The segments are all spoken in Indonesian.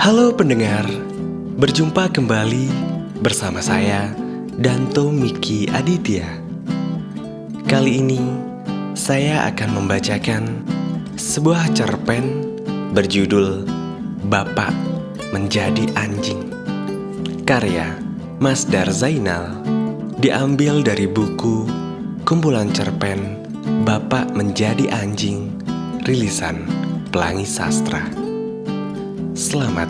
Halo pendengar, berjumpa kembali bersama saya, Danto Miki Aditya. Kali ini, saya akan membacakan sebuah cerpen berjudul Bapak Menjadi Anjing, karya Masdar Zainal, diambil dari buku kumpulan cerpen Bapak Menjadi Anjing, rilisan Pelangi Sastra. Selamat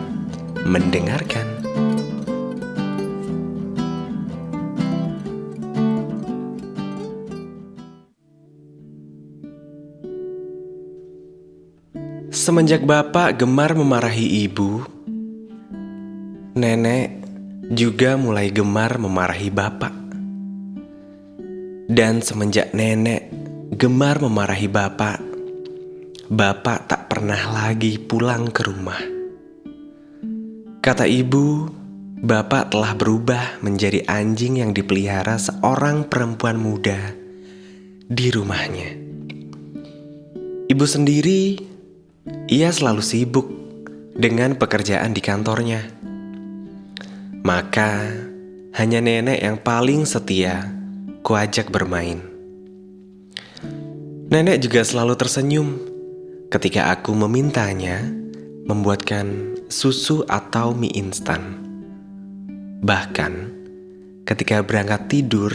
mendengarkan. Semenjak Bapak gemar memarahi Ibu, Nenek juga mulai gemar memarahi Bapak. Dan semenjak Nenek gemar memarahi Bapak, Bapak tak pernah lagi pulang ke rumah. Kata Ibu, Bapak telah berubah menjadi anjing yang dipelihara seorang perempuan muda di rumahnya. Ibu sendiri, ia selalu sibuk dengan pekerjaan di kantornya. Maka, hanya Nenek yang paling setia kuajak bermain. Nenek juga selalu tersenyum ketika aku memintanya membuatkan susu atau mie instan. Bahkan, ketika berangkat tidur,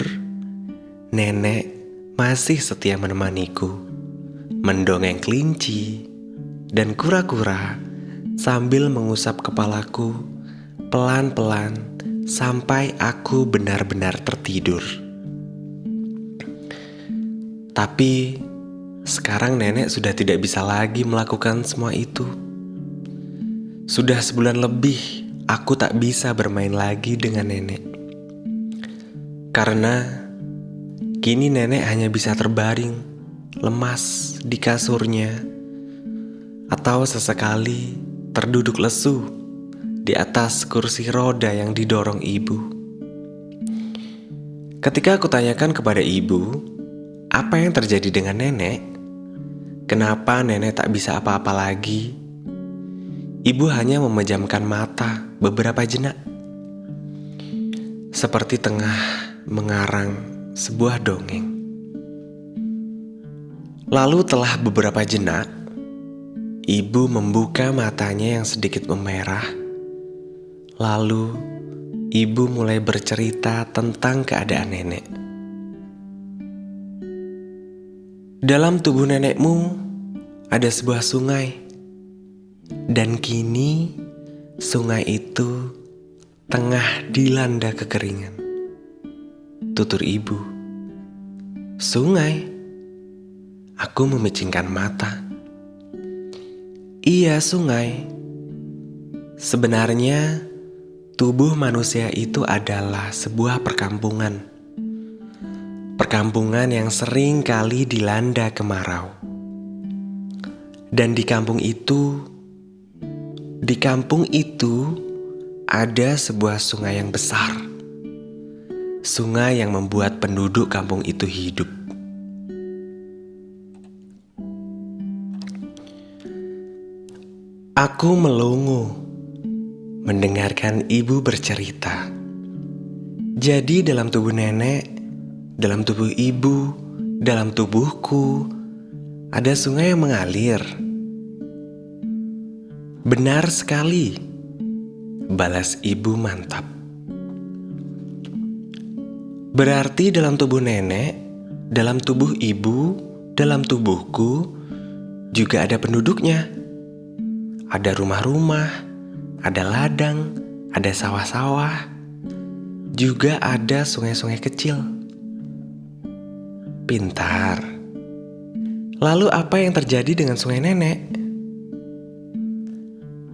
Nenek masih setia menemaniku, mendongeng kelinci dan kura-kura sambil mengusap kepalaku pelan-pelan sampai aku benar-benar tertidur. Tapi, sekarang Nenek sudah tidak bisa lagi melakukan semua itu. Sudah sebulan lebih aku tak bisa bermain lagi dengan Nenek. Karena kini Nenek hanya bisa terbaring, lemas di kasurnya, atau sesekali terduduk lesu di atas kursi roda yang didorong Ibu. Ketika aku tanyakan kepada Ibu, apa yang terjadi dengan Nenek? Kenapa Nenek tak bisa apa-apa lagi? Ibu hanya memejamkan mata beberapa jenak, seperti tengah mengarang sebuah dongeng. Lalu telah beberapa jenak, Ibu membuka matanya yang sedikit memerah. Lalu Ibu mulai bercerita tentang keadaan Nenek. Dalam tubuh nenekmu ada sebuah sungai. Dan kini sungai itu tengah dilanda kekeringan. Tutur Ibu. Sungai? Aku memicingkan mata. Iya, sungai. Sebenarnya tubuh manusia itu adalah sebuah perkampungan. Perkampungan yang sering kali dilanda kemarau. Dan di kampung itu ada sebuah sungai yang besar. Sungai yang membuat penduduk kampung itu hidup. Aku melongo mendengarkan Ibu bercerita. Jadi dalam tubuh Nenek, dalam tubuh Ibu, dalam tubuhku, ada sungai yang mengalir. Benar sekali, balas Ibu mantap. Berarti dalam tubuh Nenek, dalam tubuh Ibu, dalam tubuhku juga ada penduduknya. Ada rumah-rumah, ada ladang, ada sawah-sawah, juga ada sungai-sungai kecil. Pintar. Lalu apa yang terjadi dengan sungai Nenek?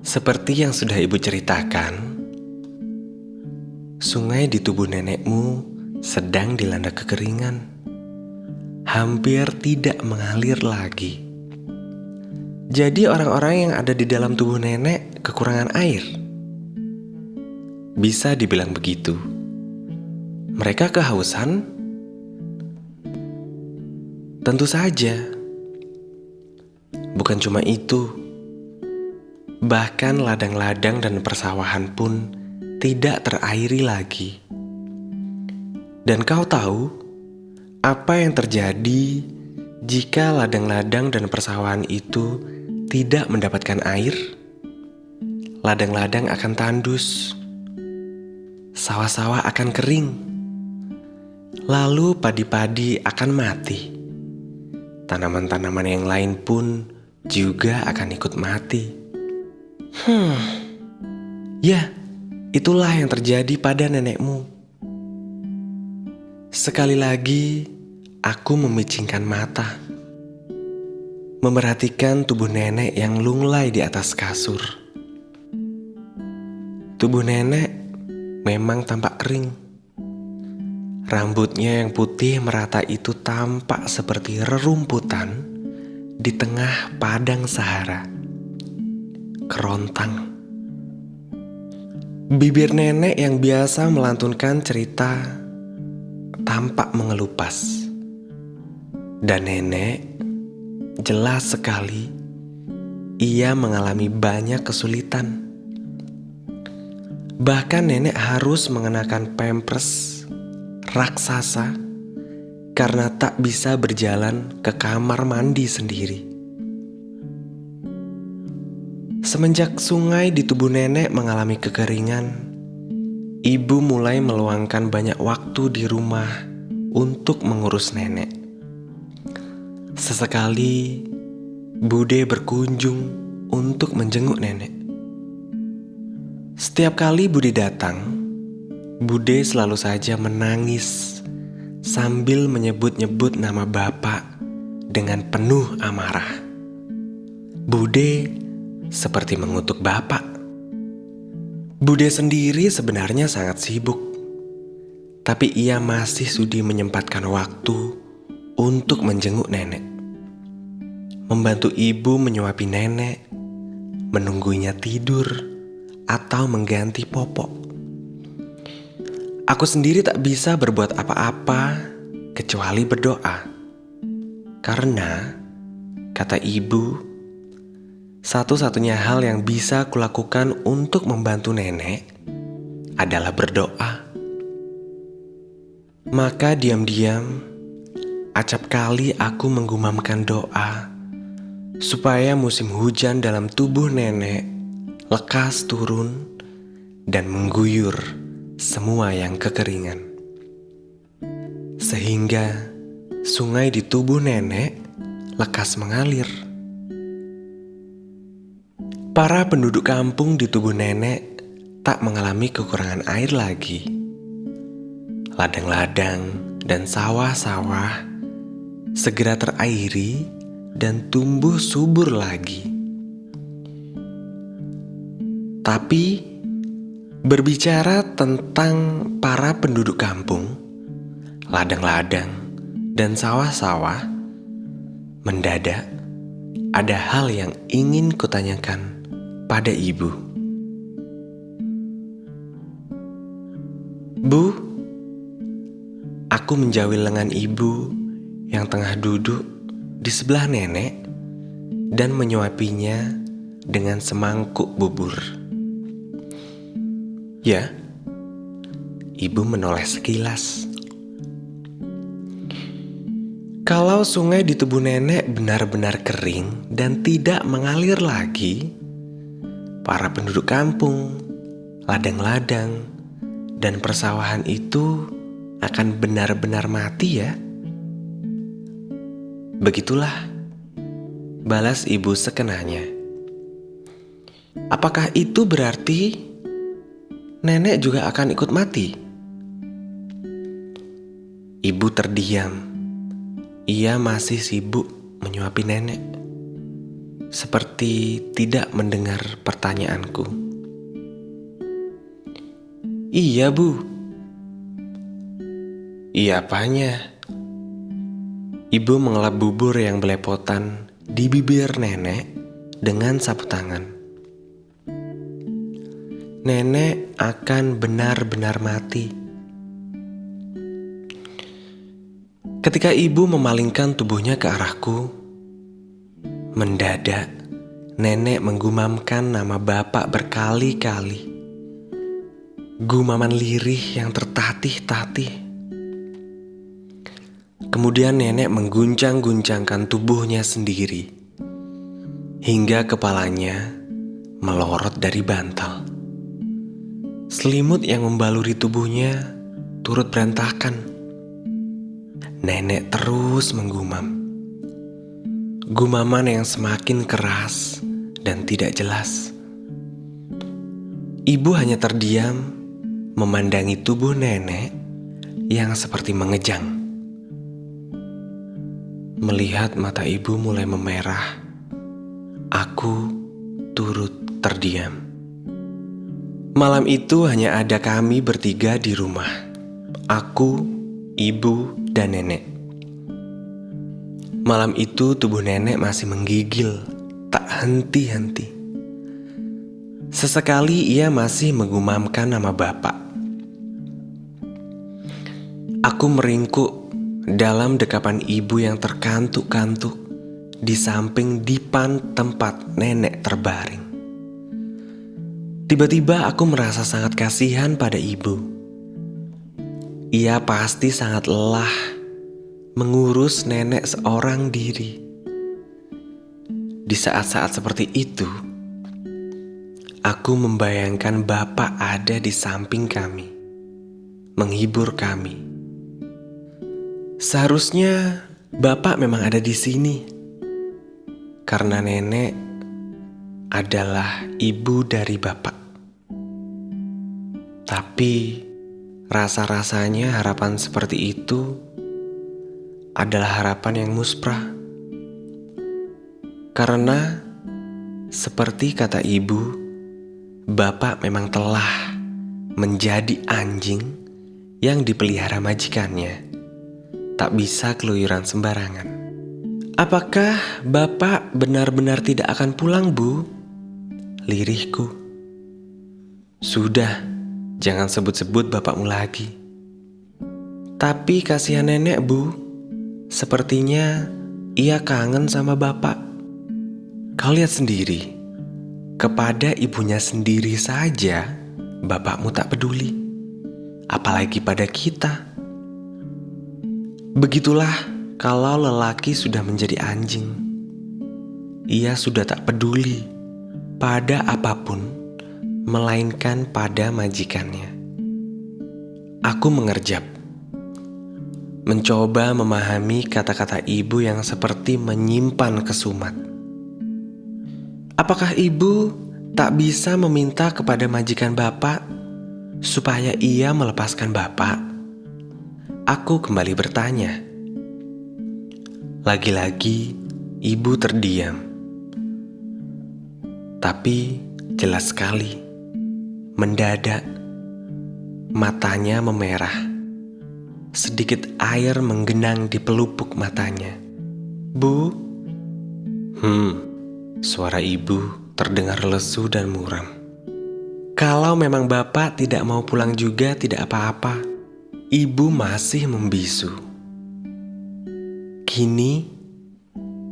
Seperti yang sudah Ibu ceritakan, sungai di tubuh nenekmu sedang dilanda kekeringan. Hampir tidak mengalir lagi. Jadi orang-orang yang ada di dalam tubuh Nenek kekurangan air. Bisa dibilang begitu. Mereka kehausan? Tentu saja. Bukan cuma itu. Bahkan ladang-ladang dan persawahan pun tidak terairi lagi. Dan kau tahu apa yang terjadi jika ladang-ladang dan persawahan itu tidak mendapatkan air? Ladang-ladang akan tandus, sawah-sawah akan kering, lalu padi-padi akan mati. Tanaman-tanaman yang lain pun juga akan ikut mati. Ya, itulah yang terjadi pada nenekmu. Sekali lagi, aku memicingkan mata, memerhatikan tubuh nenek yang lunglai di atas kasur. Tubuh nenek memang tampak kering. Rambutnya yang putih merata itu tampak seperti rerumputan di tengah padang Sahara. Kerontang. Bibir nenek yang biasa melantunkan cerita tampak mengelupas. Dan nenek jelas sekali ia mengalami banyak kesulitan. Bahkan nenek harus mengenakan pampers raksasa karena tak bisa berjalan ke kamar mandi sendiri. Semenjak sungai di tubuh nenek mengalami kekeringan, ibu mulai meluangkan banyak waktu di rumah untuk mengurus nenek. Sesekali, Bude berkunjung untuk menjenguk nenek. Setiap kali Bude datang, Bude selalu saja menangis sambil menyebut-nyebut nama bapak dengan penuh amarah. Bude seperti mengutuk bapak. Bude sendiri sebenarnya sangat sibuk, tapi ia masih sudi menyempatkan waktu untuk menjenguk nenek, membantu ibu menyuapi nenek, menunggunya tidur, atau mengganti popok. Aku sendiri tak bisa berbuat apa-apa kecuali berdoa. Karena, kata ibu, satu-satunya hal yang bisa kulakukan untuk membantu nenek adalah berdoa. Maka diam-diam, acap kali aku menggumamkan doa supaya musim hujan dalam tubuh nenek lekas turun dan mengguyur semua yang kekeringan. Sehingga sungai di tubuh nenek lekas mengalir. Para penduduk kampung di tubuh nenek tak mengalami kekurangan air lagi. Ladang-ladang dan sawah-sawah segera terairi dan tumbuh subur lagi. Tapi berbicara tentang para penduduk kampung, ladang-ladang dan sawah-sawah, mendadak ada hal yang ingin kutanyakan pada ibu. Bu, aku menjawil lengan ibu yang tengah duduk di sebelah nenek dan menyuapinya dengan semangkuk bubur. Ya, ibu menoleh sekilas. Kalau sungai di tubuh nenek benar-benar kering dan tidak mengalir lagi, para penduduk kampung, ladang-ladang, dan persawahan itu akan benar-benar mati ya. Begitulah balas ibu sekenanya. Apakah itu berarti nenek juga akan ikut mati? Ibu terdiam. Ia masih sibuk menyuapi nenek, seperti tidak mendengar pertanyaanku. Iya, Bu. Iya apanya? Ibu mengelap bubur yang belepotan di bibir nenek dengan sapu tangan. Nenek akan benar-benar mati. Ketika ibu memalingkan tubuhnya ke arahku, mendadak nenek menggumamkan nama bapak berkali-kali. Gumaman lirih yang tertatih-tatih. Kemudian nenek mengguncang-guncangkan tubuhnya sendiri, hingga kepalanya melorot dari bantal. Selimut yang membaluri tubuhnya turut berantakan. Nenek terus menggumam. Gumaman yang semakin keras dan tidak jelas. Ibu hanya terdiam memandangi tubuh nenek yang seperti mengejang. Melihat mata ibu mulai memerah, aku turut terdiam. Malam itu hanya ada kami bertiga di rumah. Aku, ibu, dan nenek. Malam itu tubuh nenek masih menggigil, tak henti-henti. Sesekali ia masih menggumamkan nama bapak. Aku meringkuk dalam dekapan ibu yang terkantuk-kantuk di samping dipan tempat nenek terbaring. Tiba-tiba aku merasa sangat kasihan pada ibu. Ia pasti sangat lelah mengurus nenek seorang diri. Di saat-saat seperti itu, aku membayangkan bapak ada di samping kami, menghibur kami. Seharusnya bapak memang ada di sini, karena nenek adalah ibu dari bapak. Tapi rasa-rasanya harapan seperti itu adalah harapan yang musprah. Karena seperti kata ibu, bapak memang telah menjadi anjing yang dipelihara majikannya. Tak bisa keluyuran sembarangan. Apakah bapak benar-benar tidak akan pulang, Bu? Lirihku. Sudah, jangan sebut-sebut bapakmu lagi. Tapi kasihan nenek, Bu. Sepertinya ia kangen sama bapak. Kau lihat sendiri, kepada ibunya sendiri saja bapakmu tak peduli. Apalagi pada kita. Begitulah kalau lelaki sudah menjadi anjing. Ia sudah tak peduli pada apapun, melainkan pada majikannya. Aku mengerjap, mencoba memahami kata-kata ibu yang seperti menyimpan kesumat. Apakah ibu tak bisa meminta kepada majikan bapak supaya ia melepaskan bapak? Aku kembali bertanya. Lagi-lagi ibu terdiam. Tapi jelas sekali, mendadak matanya memerah. Sedikit air menggenang di pelupuk matanya. Bu? Suara ibu terdengar lesu dan muram. Kalau memang bapak tidak mau pulang juga tidak apa-apa. Ibu masih membisu. Kini,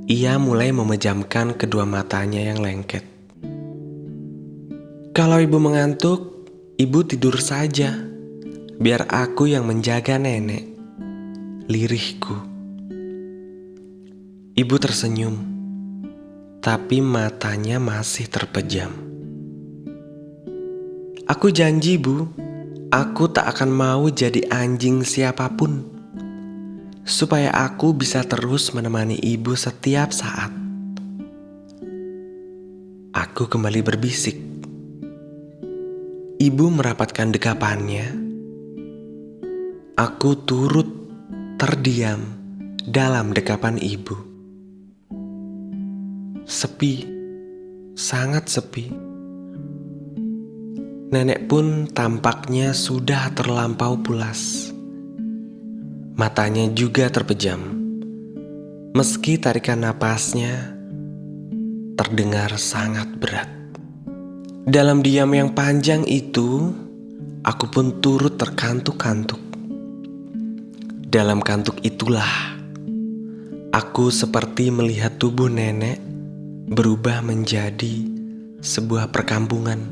ia mulai memejamkan kedua matanya yang lengket. Kalau ibu mengantuk, ibu tidur saja. Biar aku yang menjaga nenek. Lirihku. Ibu tersenyum, tapi matanya masih terpejam. Aku janji, Bu. Aku tak akan mau jadi anjing siapapun, supaya aku bisa terus menemani ibu setiap saat. Aku kembali berbisik. Ibu merapatkan dekapannya. Aku turut terdiam dalam dekapan ibu. Sepi, sangat sepi. Nenek pun tampaknya sudah terlampau pulas. Matanya juga terpejam. Meski tarikan napasnya terdengar sangat berat. Dalam diam yang panjang itu, aku pun turut terkantuk-kantuk. Dalam kantuk itulah, aku seperti melihat tubuh nenek berubah menjadi sebuah perkampungan.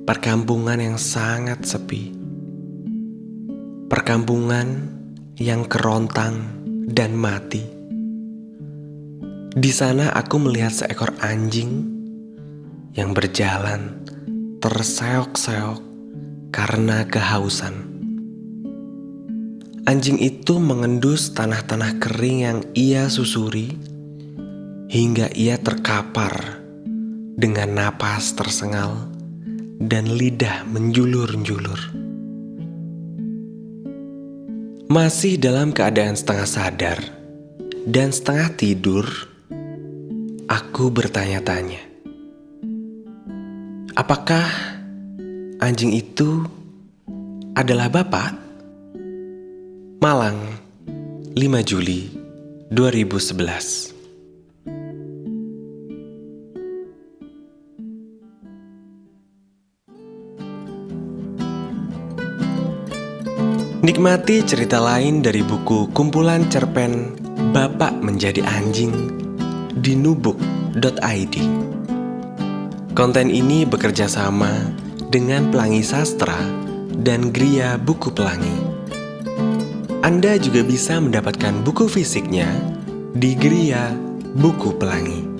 Perkampungan yang sangat sepi. Perkampungan yang kerontang dan mati. Di sana aku melihat seekor anjing yang berjalan terseok-seok karena kehausan. Anjing itu mengendus tanah-tanah kering yang ia susuri hingga ia terkapar dengan napas tersengal dan lidah menjulur-njulur. Masih dalam keadaan setengah sadar dan setengah tidur, aku bertanya-tanya, apakah anjing itu adalah Bapak? Malang, 5 Juli 2011. Nikmati cerita lain dari buku kumpulan cerpen Bapak Menjadi Anjing di nubuk.id. Konten ini bekerja sama dengan Pelangi Sastra dan Gria Buku Pelangi. Anda juga bisa mendapatkan buku fisiknya di Gria Buku Pelangi.